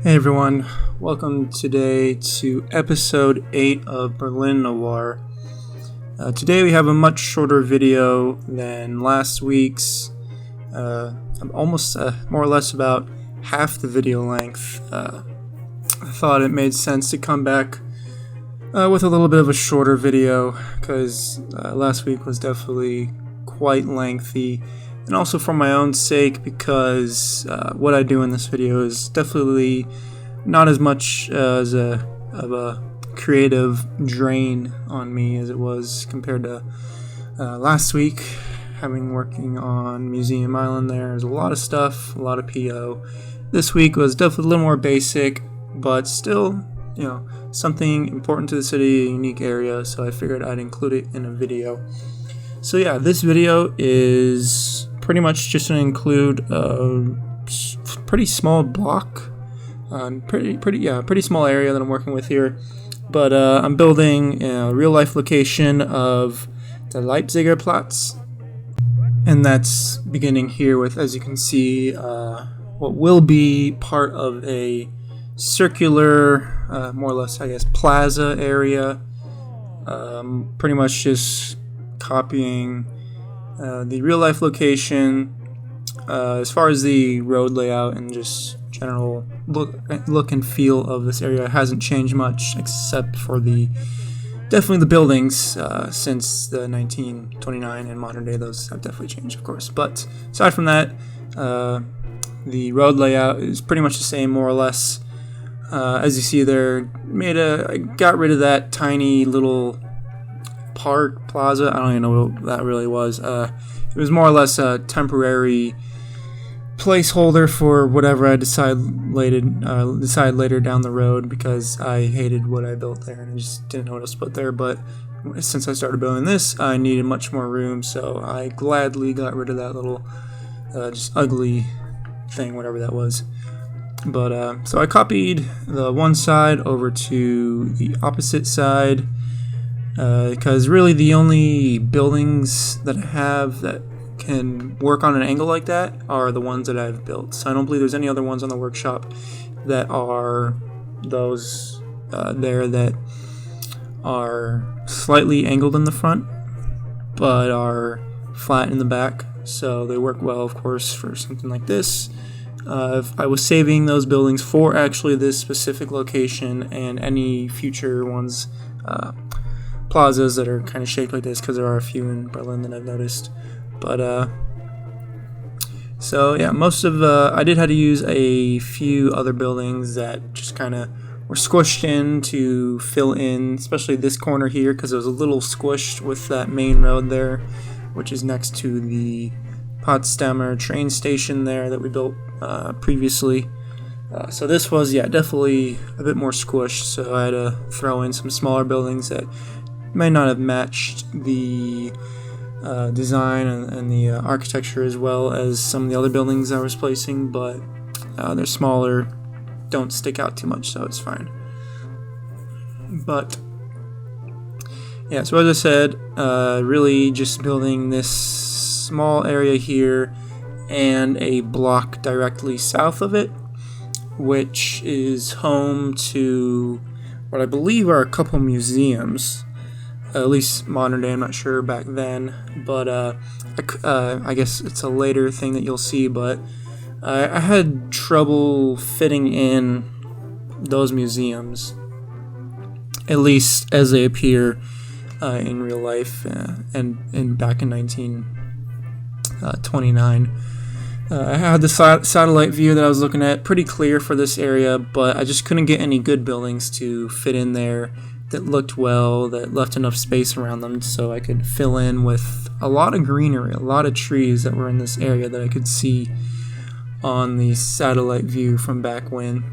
Hey everyone, welcome today to episode 8 of Berlin Noir. Today we have a much shorter video than last week's. I'm almost more or less about half the video length. I thought it made sense to come back with a little bit of a shorter video because last week was definitely quite lengthy. And also for my own sake, because what I do in this video is definitely not as much of a creative drain on me as it was compared to last week. Working on Museum Island, there's a lot of stuff, a lot of PO. This week was definitely a little more basic, but still, something important to the city, a unique area. So I figured I'd include it in a video. So yeah, this video is pretty much just going to include a pretty small block, pretty small area that I'm working with here. But I'm building a real life location of the Leipziger Platz, and that's beginning here with, as you can see, what will be part of a circular, more or less, I guess, plaza area. Pretty much just copying the real life location as far as the road layout and just general look and feel of this area hasn't changed much, except for definitely the buildings since the 1929 and modern day. Those have definitely changed, of course, but aside from that, the road layout is pretty much the same, more or less. As you see there, I got rid of that tiny little park plaza. I don't even know what that really was. It was more or less a temporary placeholder for whatever I decide later down the road, because I hated what I built there and I just didn't know what else to put there. But since I started building this, I needed much more room, so I gladly got rid of that little just ugly thing, whatever that was. But so I copied the one side over to the opposite side, because really the only buildings that I have that can work on an angle like that are the ones that I've built. So I don't believe there's any other ones on the workshop that are those there that are slightly angled in the front but are flat in the back. So they work well, of course, for something like this. I was saving those buildings for actually this specific location and any future ones, plazas that are kind of shaped like this, because there are a few in Berlin that I've noticed. But so yeah, most of I did have to use a few other buildings that just kind of were squished in to fill in, especially this corner here, because it was a little squished with that main road there, which is next to the Potsdamer train station there that we built previously. So this was, definitely a bit more squished, so I had to throw in some smaller buildings that may not have matched the design and the architecture as well as some of the other buildings I was placing, but they're smaller, don't stick out too much, so it's fine. But yeah, so as I said, really just building this small area here and a block directly south of it, which is home to what I believe are a couple museums, at least modern day. I'm not sure back then, but I guess it's a later thing that you'll see. But I had trouble fitting in those museums, at least as they appear in real life, and back in 1929. I had the satellite view that I was looking at pretty clear for this area, but I just couldn't get any good buildings to fit in there that looked well, that left enough space around them so I could fill in with a lot of greenery, a lot of trees that were in this area that I could see on the satellite view from back when.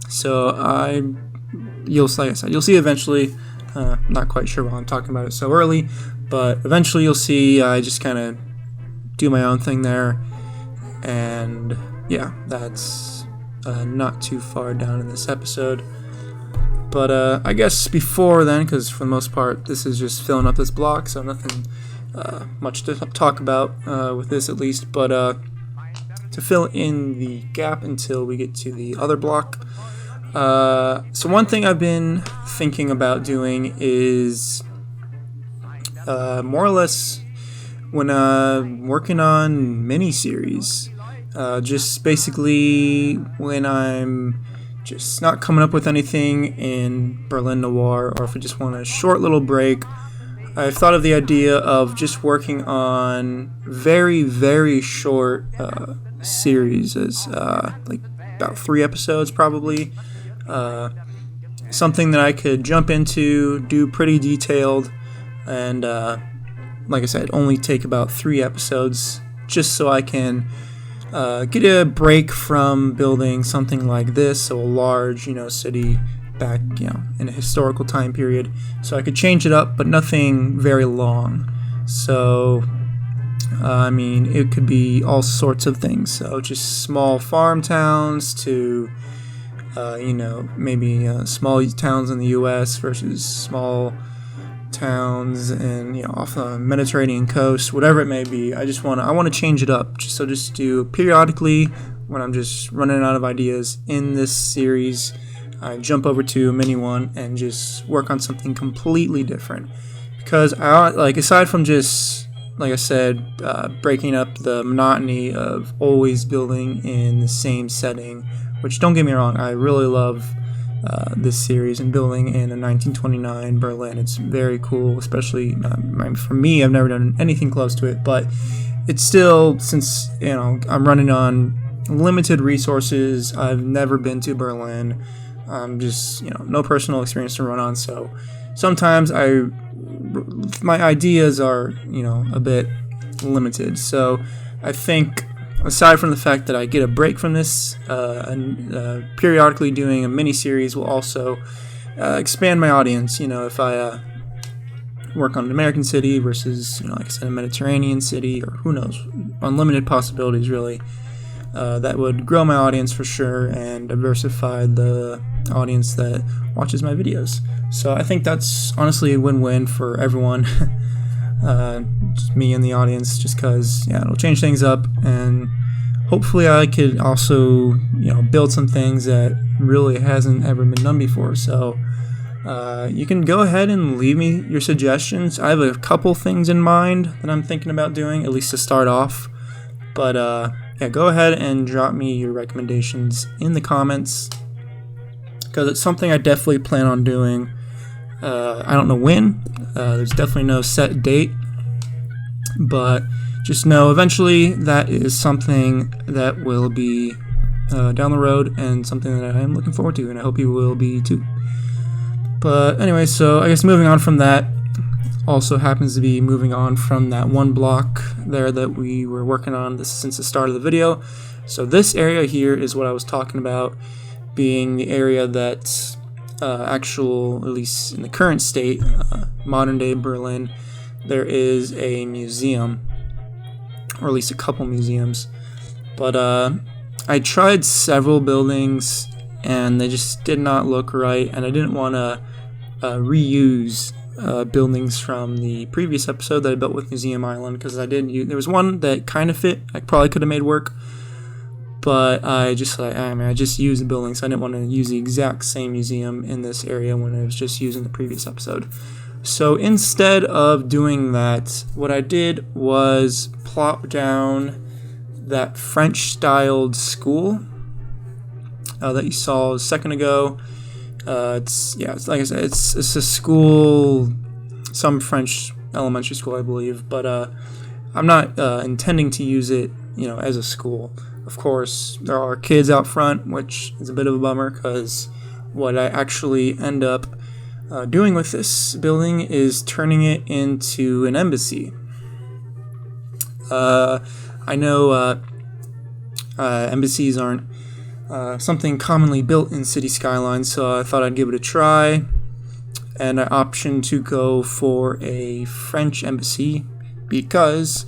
So you'll see eventually. Not quite sure why I'm talking about it so early, but eventually you'll see I just kind of do my own thing there, and yeah, that's not too far down in this episode. But I guess before then, because for the most part this is just filling up this block, so nothing much to talk about with this at least, but to fill in the gap until we get to the other block. So one thing I've been thinking about doing is more or less when working on mini-series, just basically when I'm just not coming up with anything in Berlin Noir, or if I just want a short little break, I've thought of the idea of just working on very, very short series, as like about 3 episodes probably. Something that I could jump into, do pretty detailed, and like I said, only take about 3 episodes, just so I can get a break from building something like this, so a large, city back, in a historical time period. So I could change it up, but nothing very long. So, it could be all sorts of things. So just small farm towns to, maybe small towns in the U.S. versus small towns and off the Mediterranean coast, whatever it may be. I want to change it up, just do periodically when I'm just running out of ideas in this series. I jump over to a mini one and just work on something completely different, because aside from just, like I said, breaking up the monotony of always building in the same setting, which, don't get me wrong, I really love this series and building in a 1929 Berlin. It's very cool, especially for me. I've never done anything close to it, but it's still, since I'm running on limited resources, I've never been to Berlin. Just no personal experience to run on, so sometimes my ideas are a bit limited. So I think, aside from the fact that I get a break from this, and periodically doing a mini-series will also expand my audience. If I work on an American city versus, like I said, a Mediterranean city, or who knows, unlimited possibilities, really. That would grow my audience for sure and diversify the audience that watches my videos. So I think that's honestly a win-win for everyone. Just me and the audience, just because it'll change things up, and hopefully I could also build some things that really hasn't ever been done before. So you can go ahead and leave me your suggestions. I have a couple things in mind that I'm thinking about doing, at least to start off, but go ahead and drop me your recommendations in the comments, because it's something I definitely plan on doing. I don't know when. There's definitely no set date, but just know eventually that is something that will be down the road, and something that I am looking forward to, and I hope you will be too. But anyway, so I guess moving on from that, also happens to be moving on from that one block there that we were working on since the start of the video. So this area here is what I was talking about, being the area that's at least in the current state, modern day Berlin, there is a museum, or at least a couple museums. But I tried several buildings and they just did not look right, and I didn't want to reuse buildings from the previous episode that I built with Museum Island, because there was one that kind of fit. I probably could have made work, but I just used the building, so I didn't want to use the exact same museum in this area when I was just using the previous episode. So instead of doing that, what I did was plop down that French-styled school that you saw a second ago. It's like I said, it's a school, some French elementary school, I believe, but I'm not intending to use it, as a school. Of course, there are kids out front, which is a bit of a bummer, because what I actually end up doing with this building is turning it into an embassy. I know embassies aren't something commonly built in city skylines, so I thought I'd give it a try, and I optioned to go for a French embassy because,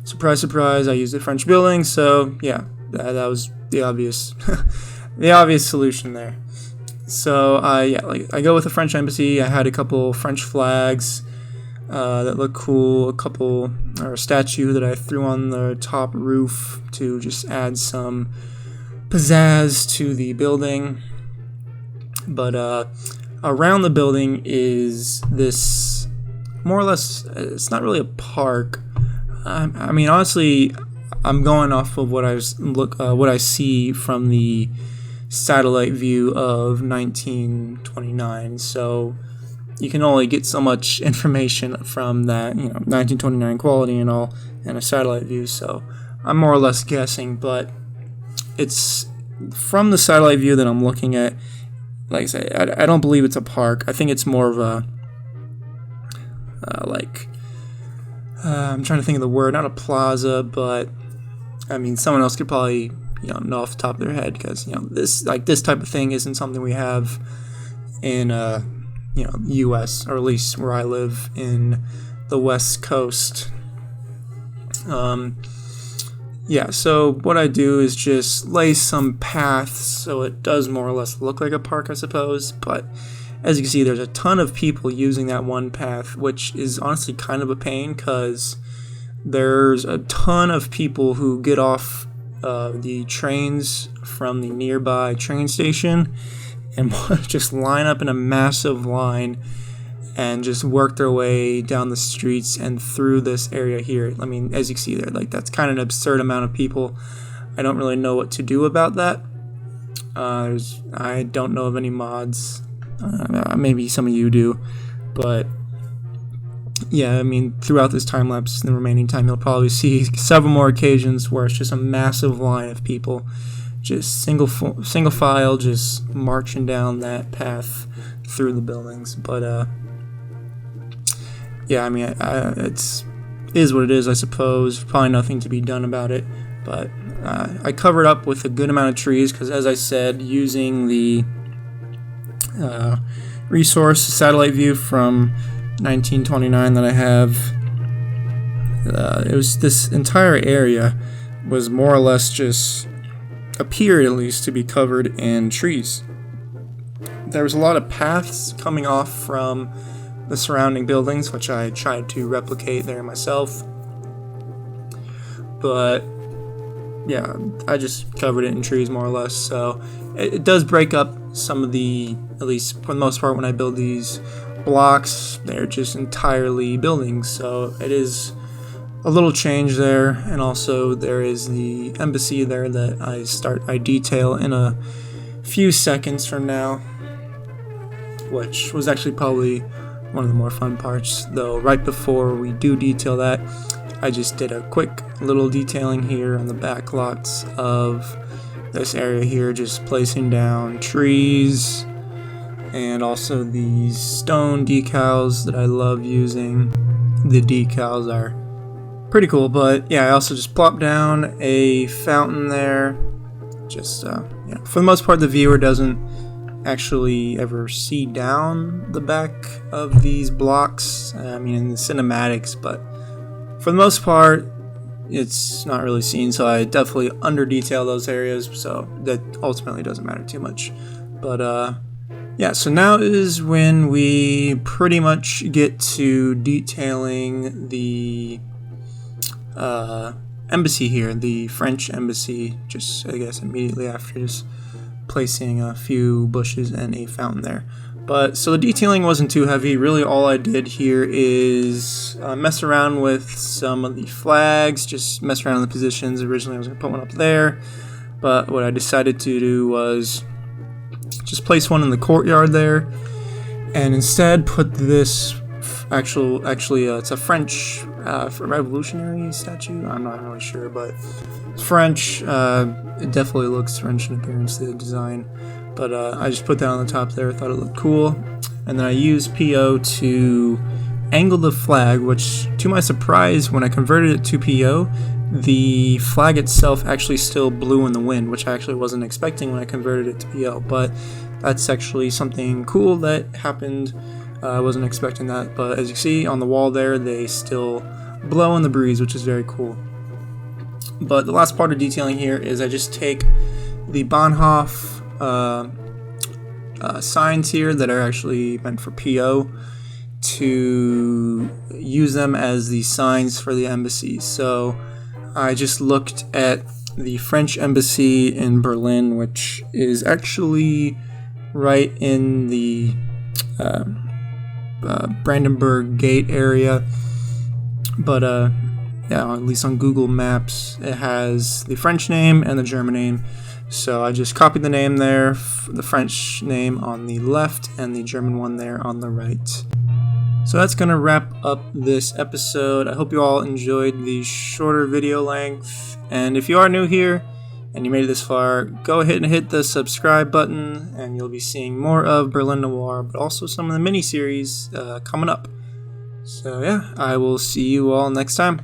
surprise, surprise, I used a French building, so yeah, that was the obvious the obvious solution there. So I go with a French embassy. I had a couple French flags that look cool. A statue that I threw on the top roof to just add some pizzazz to the building. But around the building is this, more or less, it's not really a park. I mean, honestly, I'm going off of what I see from the satellite view of 1929. So you can only get so much information from that, 1929 quality and all, and a satellite view. So I'm more or less guessing, but it's from the satellite view that I'm looking at. Like I say, I don't believe it's a park. I think it's more of a I'm trying to think of the word, not a plaza, but I mean, someone else could probably know off the top of their head, because this type of thing isn't something we have in U.S., or at least where I live in the West Coast. So what I do is just lay some paths so it does more or less look like a park, I suppose. But as you can see, there's a ton of people using that one path, which is honestly kind of a pain, because there's a ton of people who get off the trains from the nearby train station and just line up in a massive line and just work their way down the streets and through this area here. I mean, as you can see there, that's kind of an absurd amount of people. I don't really know what to do about that. I don't know of any mods. Maybe some of you do, but yeah, I mean, throughout this time lapse, the remaining time, you'll probably see several more occasions where it's just a massive line of people, just single file, just marching down that path through the buildings. But yeah, I mean, it is what it is, I suppose. Probably nothing to be done about it. But I covered up with a good amount of trees because, as I said, using the resource satellite view from 1929 that I have, it was this entire area was more or less just appeared, at least, to be covered in trees. There was a lot of paths coming off from the surrounding buildings, which I tried to replicate there myself. But yeah, I just covered it in trees more or less. So it does break up some of the, at least for the most part, when I build these blocks, they're just entirely buildings. So it is a little change there. And also there is the embassy there that I detail in a few seconds from now, which was actually probably one of the more fun parts, though. Right before we do detail that, I just did a quick little detailing here on the back lots of this area here, just placing down trees and also these stone decals that I love using. The decals are pretty cool, but yeah, I also just plopped down a fountain there. Just for the most part, the viewer doesn't actually ever see down the back of these blocks. I mean, in the cinematics, but for the most part, it's not really seen, so I definitely under detail those areas, so that ultimately doesn't matter too much. But yeah, so now is when we pretty much get to detailing the embassy here, the French embassy, just I guess immediately after, just placing a few bushes and a fountain there. But so the detailing wasn't too heavy. Really all I did here is mess around with some of the flags, just mess around with the positions. Originally I was going to put one up there, but what I decided to do was just place one in the courtyard there, and instead put this actually it's a French revolutionary statue. I'm not really sure, but it's French. It definitely looks French in appearance, the design. But I just put that on the top there, thought it looked cool. And then I used PO to angle the flag, which to my surprise, when I converted it to PO, the flag itself actually still blew in the wind, which I actually wasn't expecting when I converted it to PO. But that's actually something cool that happened. I wasn't expecting that. But as you see on the wall there, they still blow in the breeze, which is very cool. But the last part of detailing here is I just take the Bahnhof signs here that are actually meant for PO, to use them as the signs for the embassies. So I just looked at the French embassy in Berlin, which is actually right in the Brandenburg Gate area. But yeah, at least on Google Maps, it has the French name and the German name. So I just copied the name there, the French name on the left and the German one there on the right. So that's going to wrap up this episode. I hope you all enjoyed the shorter video length. And if you are new here and you made it this far, go ahead and hit the subscribe button and you'll be seeing more of Berlin Noir, but also some of the mini-series coming up. So yeah, I will see you all next time.